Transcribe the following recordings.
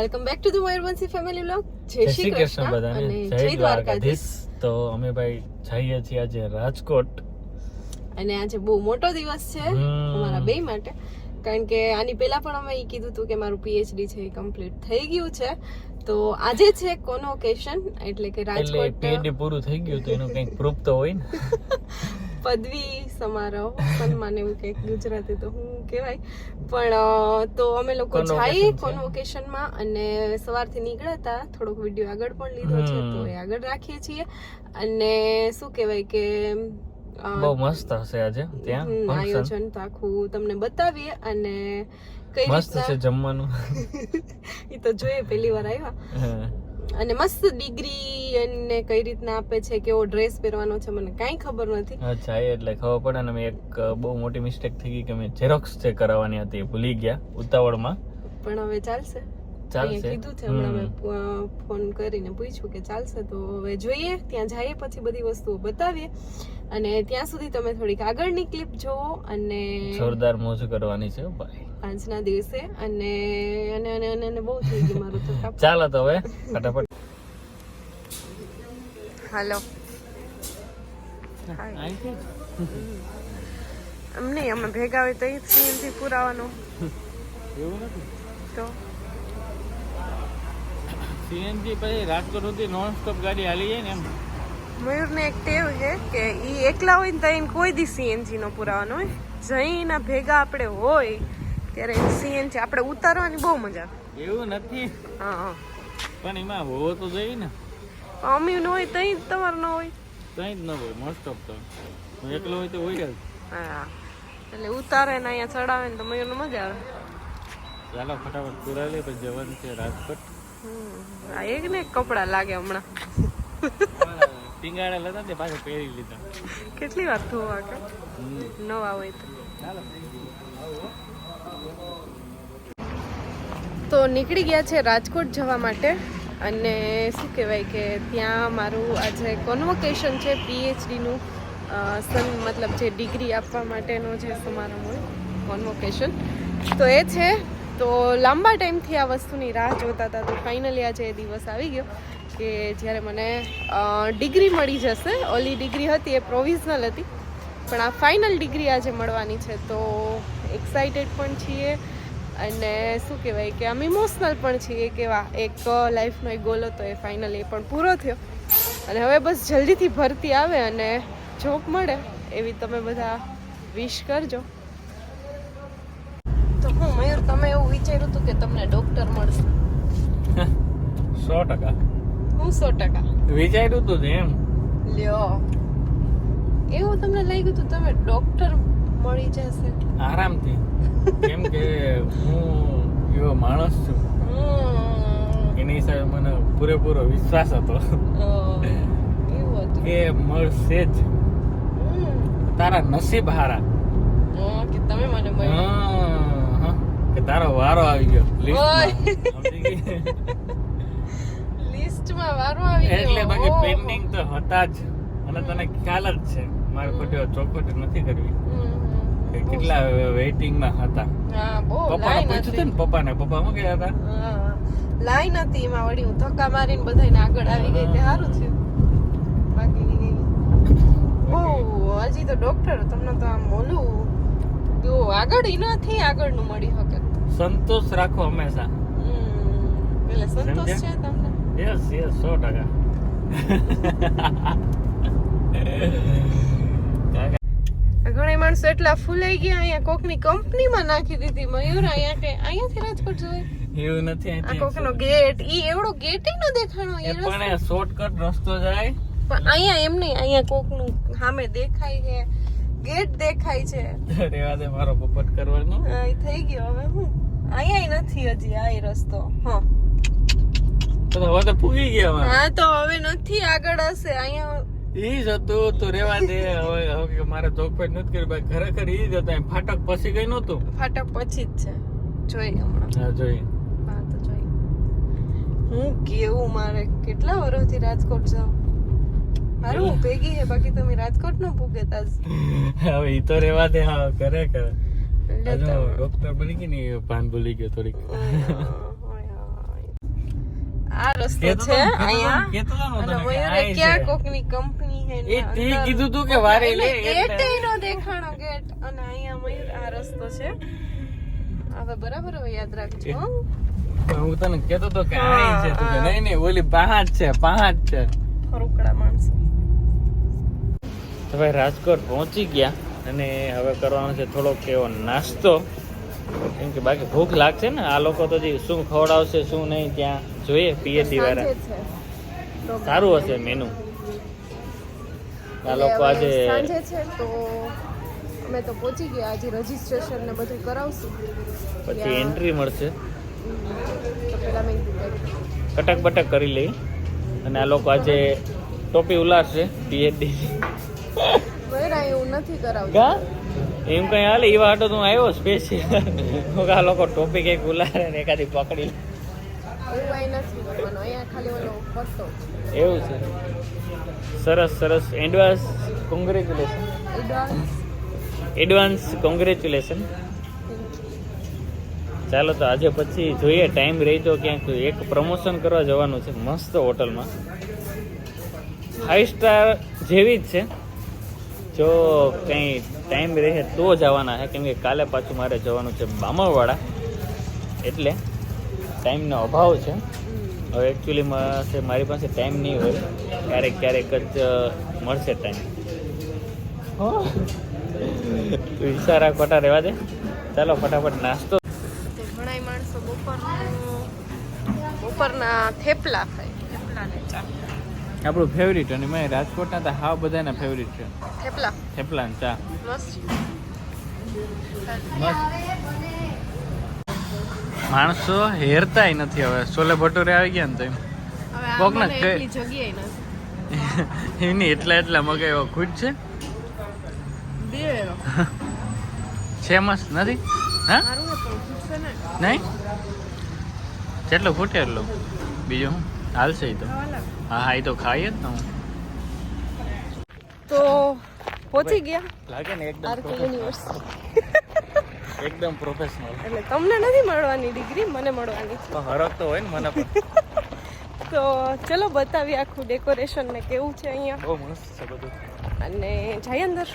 Welcome back to the Mayurvanshi family vlog. જય શ્રી કૃષ્ણ બધાને, જય દ્વારકાધીશ. તો અમે ભાઈ જઈએ છીએ આજે રાજકોટ, અને આજે બહુ મોટો દિવસ છે અમારા બે માટે, કારણ કે આની પહેલા પણ અમે કીધું હતું કે મારું પીએચડી છે એ કમ્પ્લીટ થઈ ગયું છે. તો આજે છે કોનવોકેશન, એટલે કે રાજકોટ પીએચડી પૂરું થઈ ગયું તો એનું કંઈક પ્રૂફ તો હોય ને. પદવી સમારોહ, સન્માન એવું કંઈક ગુજરાતી તો હું કહેવાય. પણ તો અમે લોકો જઈએ કોનવોકેશનમાં, અને સવારથી નીકળ્યા હતા. થોડોક વિડીયો આગળ પણ લીધો છે તો એ આગળ રાખીએ છીએ. અને શું કહેવાય કે બહુ મસ્ત હશે આજે ત્યાં આયોજન તો આખું તમને બતાવીએ. અને કઈ મસ્ત છે જમવાનું એ તો જોઈએ, પહેલી વાર આવ્યા. અને મસ્ત ડિગ્રી અને કઈ રીતના આપે છે, કેવો ડ્રેસ પહેરવાનો છે, મને કાંઈ ખબર નથી. અચ્છા, એટલે ખબર પડે ને. મેં એક બહુ મોટી મિસ્ટેક થઈ ગઈ કે મેં ઝેરોક્સ ચેક કરાવવાની હતી, ભૂલી ગયા ઉતાવળમાં. પણ હવે ચાલશે, કીધું છે હમણાં મેં ફોન કરીને પૂછ્યું કે ચાલશે. તો હવે જોઈએ, ત્યાં જઈએ પછી બધી વસ્તુઓ બતાવીએ. અને ત્યાં સુધી તમે થોડીક આગળની ક્લિપ જોવો. અને જોરદાર મોજ કરવાની છે ભાઈ આજના દિવસે. અને અને અને અને બહુ થઈ ગયું મારું તો. ચાલો તો હવે ફટાફટ. હાલો. એમ નહીં, અમે ભેગા હોય તો સીએનજી પુરાવાનું એવું નથી તો સીએનજી પછી રાજકોટ સુધી નોન સ્ટોપ ગાડી હાલી જાય ને એમ. મયુરને એક ટેવ છે કે ઈ એકલા હોય ને તો એને કોઈ દી સીએનજી નો પુરાવાનો હોય. જઈના ભેગા આપણે હોય ત્યારે સીએનજી આપણે ઉતારવાની બહુ મજા આવે. એવું નથી. હા, પણ એમાં હોવો તો જોઈએ ને. અમી નો હોય તઈ તમારે ન હોય, તઈ જ ન હોય મોસ્ટ ઓફ. તો એકલો હોય તો હોય જ. હા, એટલે ઉતારે ને અહીંયા ચડાવે ને તો મયુરને મજા આવે. ચાલો ફટાફટ પુરા લે, પછી જવાનું છે રાજકોટ. આ એક ને એક કપડા લાગે હમણાં. ટીંગાડા લેતા તે પાછા પહેરી લીધા. કેટલી વાર ધોવા કે નવા હોય તો. તો નીકળી ગયા છે રાજકોટ જવા માટે. અને શું કહેવાય કે ત્યાં મારું આજે કોન્વોકેશન છે પીએચડીનું, મતલબ જે ડિગ્રી આપવા માટેનો જે સમારંભ હોય, કોન્વોકેશન તો એ છે. તો લાંબા ટાઈમથી આ વસ્તુની રાહ જોતા હતા. તો ફાઇનલી આજે એ દિવસ આવી ગયો કે જ્યારે મને ડિગ્રી મળી જશે. ઓલી ડિગ્રી હતી એ પ્રોવિઝનલ હતી, પણ આ ફાઇનલ ડિગ્રી આજે મળવાની છે. તો એક્સાઇટેડ પણ છીએ, અને શું કહેવાય કે આમ ઇમોશનલ પણ છીએ કે વાહ, એક લાઈફનો એક ગોલ હતો એ ફાઇનલી પણ પૂરો થયો. અને હવે બસ જલ્દીથી ભરતી આવે અને જોબ મળે એવી તમે બધા વિશ કરજો. તો હું મયુર, તમે એવું વિચાર્યું હતું કે તમને ડોક્ટર મળશે? 100%. હું 100% વિચાર્યું હતું એમ. લ્યો, એવું તમને લાગ્યું હતું તમે ડોક્ટર મળી જશે? આરામથી. કેમ કે હું એવો માણસ છું, એની હિસાબે મને પૂરેપૂરો વિશ્વાસ હતો એવું હતું કે મળશે જ. તારા નસીબ હારા કે તમે મને મળ્યા, કે તારો વારો આવી ગયો લિસ્ટમાં વારો આવી ગયો. એટલે બાકી પેન્ડિંગ તો હતા જ. અને તને ખ્યાલ જ છે, મારે ખોટી ચોખવટ નથી કરવી. કેટલા વેઇટિંગ માં હતા. હા, બહુ પપ્પાને પૂછ્યું ને, પપ્પાને પપ્પા શું ગયા હતા? લાઈન હતી એમાં, વળી હું ધક્કા મારીને બધાને આગળ આવી ગઈ તે સારું થયું. બાકી બહુ હજી તો ડોક્ટર તમને તો આમ ઓલું તો આગળ નથી, આગળનું મળી શકે. સંતોષ રાખો હંમેશા. એટલે સંતોષ છે તમને? Yes yes, 100%. ઘણા માણસો એટલા ફૂલાઈ ગયા, અહીંયા કોકની કંપનીમાં નાખી દીધી. મયુર, અહીંયાથી રાજકોટ જોઈ એવું નથી. આ કોકનો ગેટ, ઈ એવડો ગેટ નો દેખાણો. એ પણ શોર્ટકટ રસ્તો જાય. પણ અહીંયા એમ નહીં, અહીંયા કોકનું સામે દેખાય છે, ગેટ દેખાય છે. રેવા દે, મારો પોપટ કરવાનો થઈ ગયો. હવે હું અહીંયા નથી હજી આ રસ્તો. હા, તો હવે તો પૂગી ગયા. હા, તો હવે નથી, આગળ હશે. અહીંયા ઈ જ હતું તો રેવા દે. હવે મારે ચોખવટ નથી કરી ભાઈ, ખરેખર ઈ જ હતા. ફાટક પછી કઈ નતું. ફાટક પછી જ છે, જોઈ હમણાં. હા, જોઈ. હા, તો જોઈ. હું કેવું, મારે કેટલા વર્ષથી રાજકોટ જાઉં. મારું હું ભેગી હે, બાકી તમે રાજકોટ નો ભૂગેતા જ. હવે ઈ તો રેવા દે. હા, ખરેખર ડોક્ટર બની ગઈ ને, ભાન ભૂલી ગયો થોડીક. આ રસ્તો છે અહીંયા અને મયુરે ક્યાં કોકની કંપની હે ને એ તે કીધું તું કે વારે લે ગેટ નો દેખાણો ગેટ અને અહીંયા મયુર આ રસ્તો છે હવે બરાબર હવે યાદ રાખજો હો. હું તને કહેતો તો કે આઈ છે તું કે નહીં નહીં ઓલી પાંચ છે ફરુકડા માણસો હવે રાજકોટ પહોંચી ગયા અને હવે કરવાનો છે થોડોક એવો નાસ્તો કેમ કે બાકી ભૂખ લાગશે ને આ લોકો તો જે શું ખવડાવશે શું નહીં ત્યાં જોઈએ પીએચડી વાળા સાંજે છે સારું હશે મેનુ આ લોકો આજે સાંજે છે તો અમે તો પહોંચી ગયા આજે રજીસ્ટ્રેશન ને બધું કરાવશું પછી એન્ટ્રી મળશે તો પેલા મેં કટક બટક કરી લઈ અને આ લોકો આજે ટોપી ઉલાડશે પીએચડી બરા એવું નથી કરાવતું કા એમ કઈ હાલે એવા હાટો તું આવ્યો સ્પેશિયલ આ લોકો ટોપી કઈક ઉલાડે ને એકાદી પકડી લે એવું કઈ નથી કરવાનું અહીંયા ખાલી ઓલો પટ્ટો એવું છે સરસ સરસ એડવાન્સ કોંગ્રેચ્યુલેશન એડવાન્સ કોંગ્રેચ્યુલેશન ચાલો તો આજે પછી જોઈએ ટાઈમ રહી તો ક્યાંક એક પ્રમોશન કરવા જવાનું છે મસ્ત હોટલમાં 5 સ્ટાર જેવી જ છે જો કંઈ ટાઈમ રહે તો જવાના છે કેમ કે કાલે પાછું મારે જવાનું છે બામણવાડા એટલે ટાઈમનો અભાવ છે હવે એકચ્યુઅલીમાં મારી પાસે ટાઈમ નહીં હોય ક્યારેક જ મળશે ટાઈમ ઈશારા ખોટા રહેવા દે ચાલો ફટાફટ નાસ્તો ઘણા માણસો બપોરના થેપલા ખાય થેપલા ને ચા આપણું ફેવરિટ અને મેં રાજકોટના તો હાવ બધાના ફેવરિટ છે થેપલા ને ચા મસ્ત માણસો હેરતાય નથી હવે છોલે ભટુરે આવી ગયા ને તો એમ કોકના એટલી જગ્યાએ નથી એની એટલા મગાવ્યો ખુદ છે છે મસ્ત નથી હા સારું ને પણ ખૂટશે ને નહીં જેટલો ખૂટે એટલો બીજું હું હાલશે એ તો હા એ તો ખાઈએ જ ને હું તો પહોંચી ગયા લાગે ને આરકે યુનિવર્સિટી એકદમ પ્રોફેશનલ એટલે તમને નથી મળવાની ડિગ્રી મને મળવાની છે હરક તો હોય ને મને પણ તો ચલો બતાવીએ આખું ડેકોરેશન ને કેવું છે અહીંયા બહુ મસ્ત છે બધું અને જાય અંદર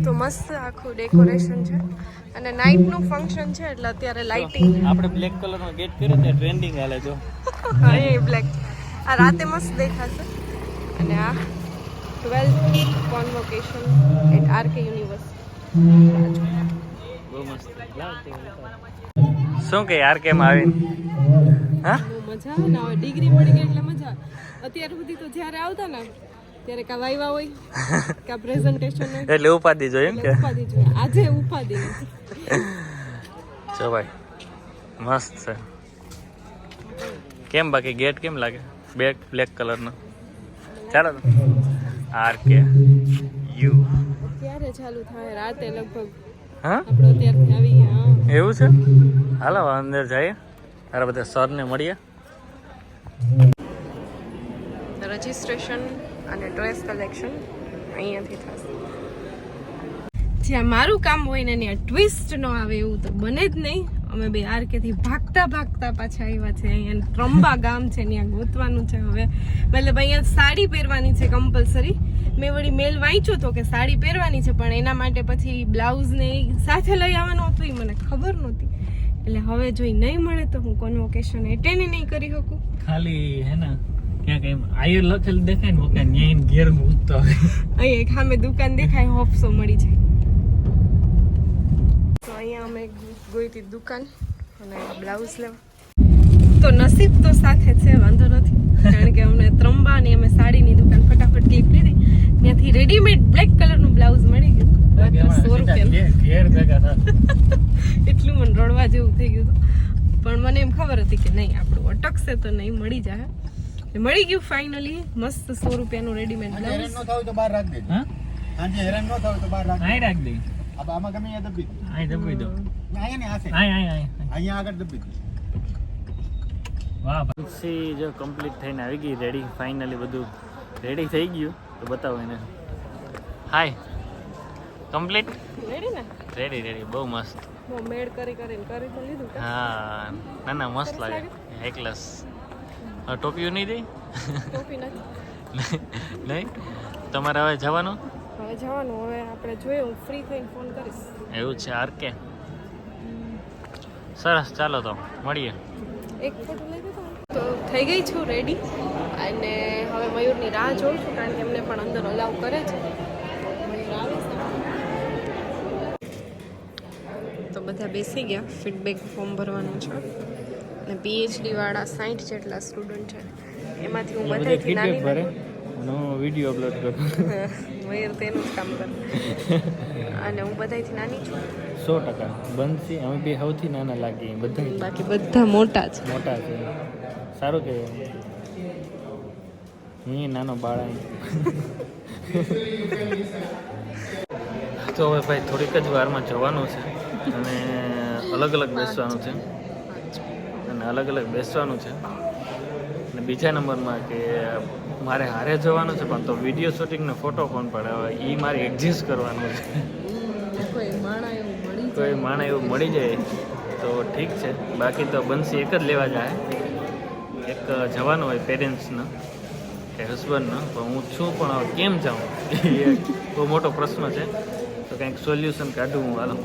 તો મસ્ત આખું ડેકોરેશન છે અને નાઇટ નું ફંક્શન છે એટલે અત્યારે લાઇટિંગ આપણે બ્લેક કલર નો ગેટ કર્યો ત્યાં ટ્રેન્ડિંગ હાલે જો એ બ્લેક આ રાતે મસ્ત દેખાશે અને આ 12th convocation at RK university બહુ મસ્ત શું કે આરકે માં આવીને હા બહુ મજા આવે ને હવે ડિગ્રી મળી ગઈ એટલે મજા અત્યાર સુધી તો જ્યારે આવતા ને ત્યારે કા વાયવા હોય કા પ્રેઝન્ટેશન હોય એટલે ઉપાધિ જોઈએ એમ કે ઉપાધિ જોઈએ આજે ઉપાધિ ચો ભાઈ મસ્ત છે કેમ બાકી ગેટ કેમ લાગે બ્લેક કલર નો ચાલો આરકે યુ ક્યારે ચાલુ થાય રાતે લગભગ હા આપણે અત્યારથી આવી ગયા એવું છે હાલો અંદર જઈએ તારા બધા સરને મળીએ રજિસ્ટ્રેશન અને ડ્રેસ કલેક્શન અહીંયાથી થશે જ્યાં મારું કામ હોય ને ત્યાં ટ્વિસ્ટ ન આવે એવું તો બને જ નહીં અમે બે આરકેથી ભાગતા પાછા આવ્યા છે અહીંયા ત્રંબા ગામ છે ત્યાં ગોતવાનું છે હવે મતલબ અહીંયા સાડી પહેરવાની છે કમ્પલસરી મેં વળી મેલ વાંચ્યો હતો કે સાડી પહેરવાની છે પણ એના માટે પછી બ્લાઉઝ ને સાથે લઈ આવવાનું હતું એ મને ખબર નહોતી એટલે હવે જો નહીં મળે તો હું કોન્વોકેશન એટેન્ડ નહીં કરી શકું ખાલી હે ને ક્યાંક એમ આયર લખેલ દેખાય ને ઓકે ન્યાય ઘેર મૂકતો હોય અહીંયા એક સામે દુકાન દેખાય હોપ્સો મળી જાય તો અહીંયા અમે ગઈ હતી દુકાન અને બ્લાઉઝ લેવા તો નસીબ તો સાથે છે વાંધો નથી કારણ કે અમને ત્રંબા ને અમે સાડીની દુકાન ફટાફટ ક્લિક લીધી ત્યાંથી રેડીમેડ બ્લેક કલરનું બ્લાઉઝ મળી ગયું માત્ર 100 રૂપિયા ઘેર ભેગા થાય એટલું મને રડવા જેવું થઈ ગયું હતું પણ મને એમ ખબર હતી કે નહીં આપણું અટકશે તો નહીં મળી જાય મળી ગયું ફાઇનલી મસ્ત 100 રૂપિયાનું રેડીમેડ બ્લાઉઝ હેરાન ન થાવ તો બહાર રાખ દે હા આજે હેરાન ન થાવ તો બહાર રાખ આઈ રાખ દે अब આમાં ગમે ત્યાં દબી આઈ દબાઈ દો અહીંયા ને આસે આઈ અહીંયા આગળ દબી વાહ ભાઈ જો કમ્પ્લીટ થઈને આવી ગઈ રેડી ફાઇનલી બધું રેડી થઈ ગયું તો બતાવો એને હાય કમ્પ્લીટ રેડી ને રેડી બહુ મસ્ત બહુ મેડ કરીને કરી તો લીધું હા ના મસ્ત લાગે હાઈ ક્લાસ. ટોપીઓ નહીં દે? ટોપી નથી. નહીં? તમારે હવે જવાનું? હવે જવાનું, હવે આપણે જોઈએ, હું ફ્રી થઈને ફોન કરીશ. એવું છે આર કે. સરસ, ચાલો તો મળીએ. એક ફોટો લઈ દેતો. તો થઈ ગઈ છું રેડી, અને હવે મયુરની રાહ જોઉં છું, કારણ કે એમને પણ અંદર અલાઉ કરે છે. મયુર આવે છે. તો બધા બેસી ગયા, ફીડબેક ફોર્મ ભરવાનું છે, અને પીએચડી વાળા 60 જેટલા સ્ટુડન્ટ છે, એમાંથી હું બધાથી નાની ભરે નો વિડિયો અપલોડ કરું. મયુર તેનું જ કામ કરે, અને હું બધાથી નાની છું. 100% બનશી. અમે બે સૌથી નાના લાગીએ, બધા બાકી બધા મોટા છે. મોટા છે. સારું કહેવાય. હું નાનો બાળા. તો હવે ભાઈ થોડીક જ વારમાં જવાનું છે, અને અલગ અલગ બેસવાનું છે, અને અલગ અલગ બેસવાનું છે. અને બીજા નંબરમાં કે મારે હારે જવાનું છે, પણ તો વિડીયો શૂટિંગનો ફોટો કોણ પડાવે એ મારે એડજસ્ટ કરવાનું છે. કોઈ માણા એવું મળી જાય તો ઠીક છે, બાકી તો બંસી એક જ લેવા જાય. એક જવાનું હોય પેરેન્ટ્સને કે હસબન્ડને, પણ હું છું પણ હવે કેમ જાઉં એ બહુ મોટો પ્રશ્ન છે. તો કંઈક સોલ્યુશન કાઢું હું. હાલો.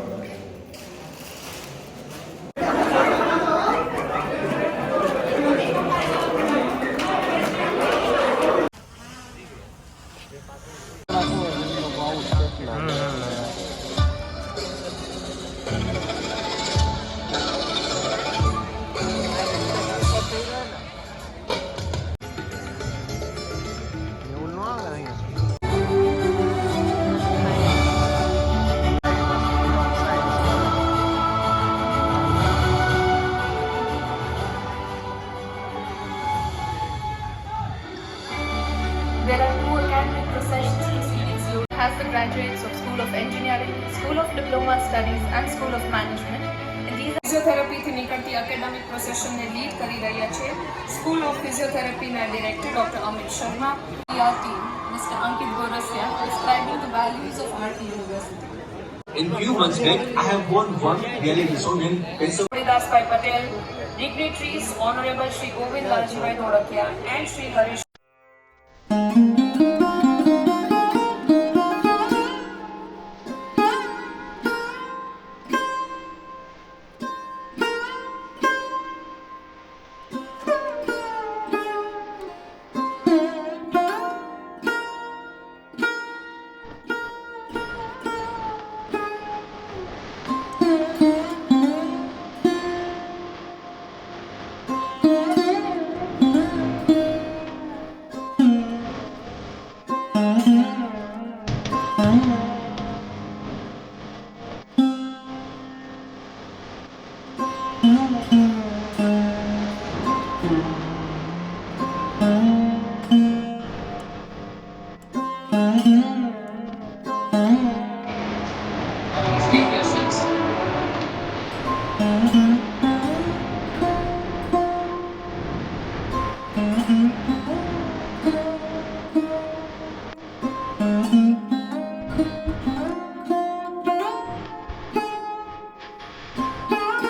There are 2 academic processions receiving students as the graduates of School of Engineering, School of Diploma Studies and School of Management. And these ફિઝિયોથેરાપીથી નીકળતી એકેડેમિક પ્રોસેશનને લીડ કરી રહ્યા છે સ્કૂલ ઓફ ફિઝિયોથેરાપીના director doctor Amit Sharma. Our team, Mr. Ankit Gorasia, describing the values of RT University. In few months back, I have won one really resounding piece of Dasbhai Patel, dignitaries Honorable Shri Govind Laljibai Dhorakia and Shri Harish.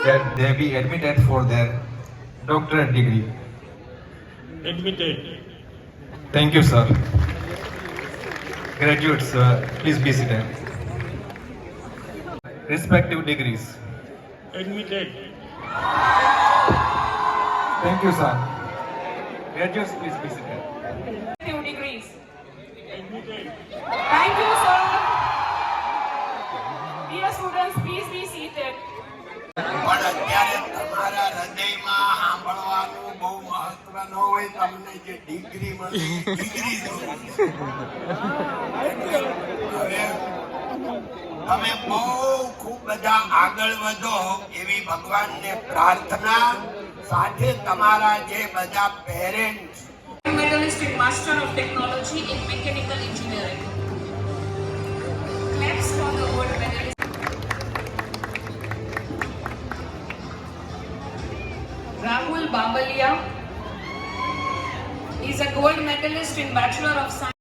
that they be admitted for their doctorate degree. Admitted. Thank you, sir. Graduates, please be seated. Respective degrees. Admitted. Thank you, sir. Graduates, please be seated. 2 degrees. Thank you, sir. Dear students, please be seated. પણ અત્યારે તમારા હૃદયમાં સાંભળવાનું બહુ મહત્વ ન હોય, તમને જે ડિગ્રી મળી ડિગ્રી હવે તમે બહુ ખૂબ બધા આગળ વધો એવી ભગવાનને પ્રાર્થના, સાથે તમારા જે બધા parents. Medalist in Master of Technology in Mechanical Engineering. Claps for the gold medalist. Rahul Babalia is a gold medalist in Bachelor of Science.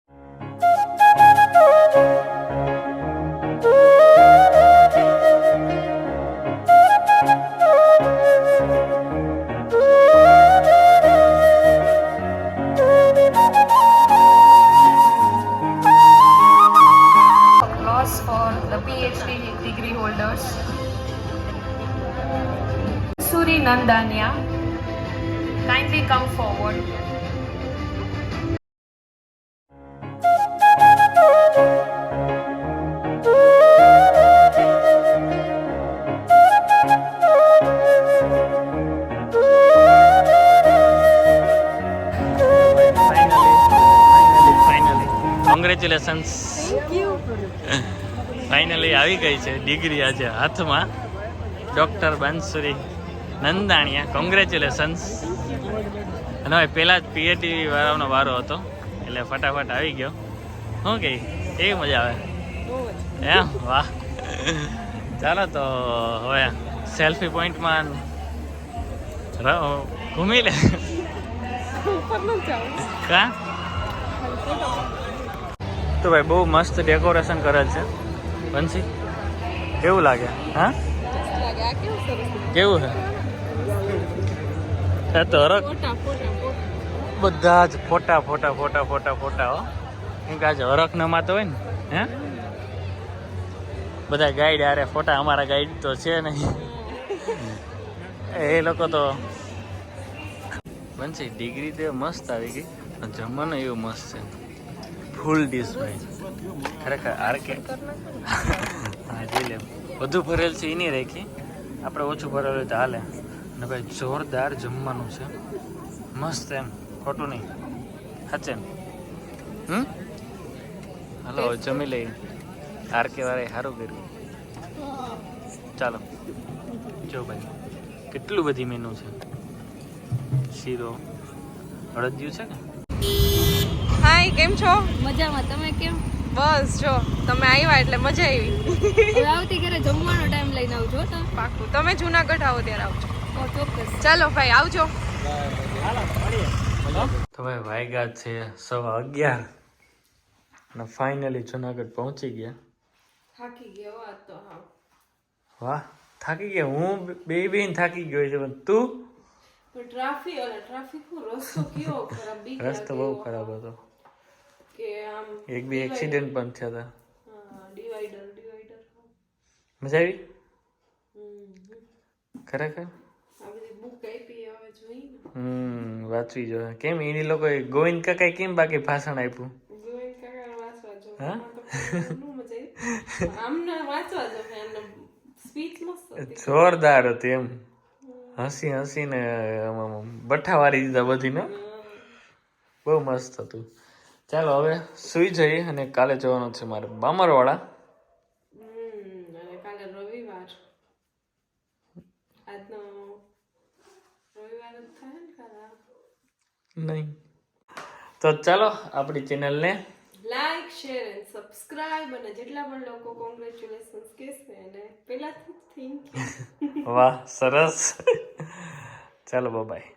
Nandania. Kindly come forward. Finally congratulations. Finally આવી ગઈ છે degree આજે હાથમાં. Doctor Bansuri Nandaniya, congratulations. અને હવે પહેલાં જ PhD વાળાનો વારો હતો એટલે ફટાફટ આવી ગયો. શું કહી એવી મજા આવે એમ? વાહ. ચાલો તો હવે સેલ્ફી પોઈન્ટમાં ઘૂમી લે કા. તો ભાઈ બહુ મસ્ત ડેકોરેશન કરેલ છે. બંસી કેવું લાગે? હા કેવું છે? તો હરક બધા જ ફોટા ફોટા ફોટા ફોટા ફોટા હો. કેમ કે આજે હરખ ન માતો હોય ને. હે બધા ગાઈડ અરે ફોટા. અમારા ગાઈડ તો છે નહીં. એ લોકો તો બનશે. ડિગ્રી તો મસ્ત આવી ગઈ. જમવાનું એવું મસ્ત છે. ફૂલ ડીશ ભાઈ ખરેખર. આરકે હા જોઈ લે. બધું ભરેલ છે એની રાખી. આપણે ઓછું ભરેલું હોય તો હાલે. અને ભાઈ જોરદાર જમવાનું છે. મસ્ત એમ, ખોટું નહીં. સાચે હાલો જમી લઈએ. આરકે વાળાએ સારું કર્યું. ચાલો જો ભાઈ કેટલું બધી મેનુ છે. શીરો અડદિયું છે ને. હાય, કેમ છો? મજામાં. તમે કેમ? બસ જો તમે આવ્યા એટલે મજા આવી. હવે આવતી ઘરે જમવાનો ટાઈમ લઈને આવજો તમે. પાકું. તમે જુનાગઢ આવો ત્યારે આવજો. ચોક્કસ. ચાલો ભાઈ આવજો. તો ભાઈ વાગ્યા છે 11:15 અને ફાઇનલી જુનાગઢ પહોંચી ગયા. થાકી ગયો આ તો. હા વાહ થાકી ગયા. હું બેન થાકી ગયો છે. પણ તું? ટ્રાફિક નો રસ્તો કેવો ખરાબ. બીક રસ્તો બહુ ખરાબ હતો. કે આમ એક બે એક્સિડન્ટ પણ થયા હતા. ડિવાઈડર મજા આવી ખરેખર. આ બધી બુક આપી હવે જોઈ ને. વાંચવી જોઈએ. કેમ એની લોકોએ ગોવિંદ કાકાએ કેમ બાકી ભાષણ આપ્યું? ગોવિંદ કાકા વાંચવા જો. હા? નો મજા આવી. આમને વાંચવા જો. એમને સ્પીચ મસ્ત હતી. જોરદાર હતી એમ. હસી હસીને બઠ્ઠા વારી દીધા બધીને. બહુ મસ્ત હતું. ચાલો હવે સુઈ જઈએ. અને કાલે જવાનું છે મારે બામરવાડા. અને કાલે રવિવાર. આજનો રવિવાર જ થાય ને કાલે. નહીં તો ચાલો આપણી ચેનલને લાઈક, શેર એન્ડ સબસ્ક્રાઇબ. અને જેટલા પણ લોકો કોંગ્રેચ્યુલેશન્સ કહેશે એને પહેલાથી થેન્ક યુ. વાહ સરસ. ચાલો બાય.